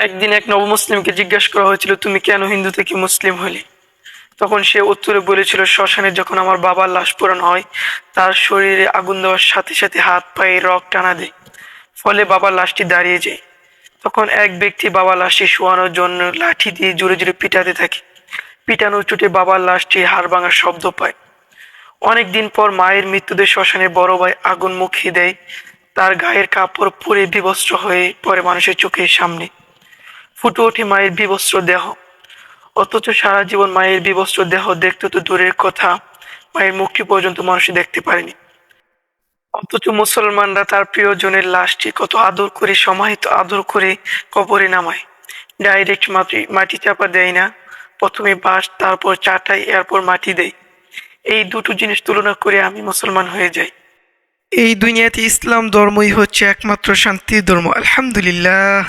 একদিন এক নবমুসলিমকে জিজ্ঞাসা করা হয়েছিল, তুমি কেন হিন্দু থেকে মুসলিম হলে? তখন সে উত্তরে বলেছিল, শ্মশানে যখন আমার বাবার লাশ পোড়ানো হয়, তার শরীরে আগুন দেওয়ার সাথে সাথে হাত পায়ে রক টানা দেয়, ফলে বাবার লাশটি দাঁড়িয়ে যায়। তখন এক ব্যক্তি বাবার লাশটি শোয়ানোর জন্য লাঠি দিয়ে জোরে জোরে পিটাতে থাকে। পিটানোর চোটে বাবার লাশটি হাড় ভাঙার শব্দ পায়। অনেকদিন পর মায়ের মৃত্যুতে শ্মশানে বড় ভাই আগুন মুখিয়ে দেয়। তার গায়ের কাপড় পুড়ে বিবস্ত্র হয়ে পড়ে মানুষের চোখের সামনে। ফুটে ওঠে মায়ের বিবস্ত্র দেহ। অথচ সারা জীবন মায়ের বিবস্ত্র দেহ দেখতে তো দূরের কথা, মায়ের মুখটি পর্যন্ত মানুষ দেখতে পারেনি। অথচ মুসলমানরা তার প্রিয়জনের লাশটি কত আদর করে, সমাহিত আদর করে কবরে নামায়। ডাইরেক্ট মাটি চাপা দেয় না, প্রথমে বাঁশ, তারপর চাটাই, এরপর মাটি দেয়। এই দুটো জিনিস তুলনা করে আমি মুসলমান হয়ে যাই। এই দুনিয়াতে ইসলাম ধর্মই হচ্ছে একমাত্র শান্তির ধর্ম, আলহামদুলিল্লাহ।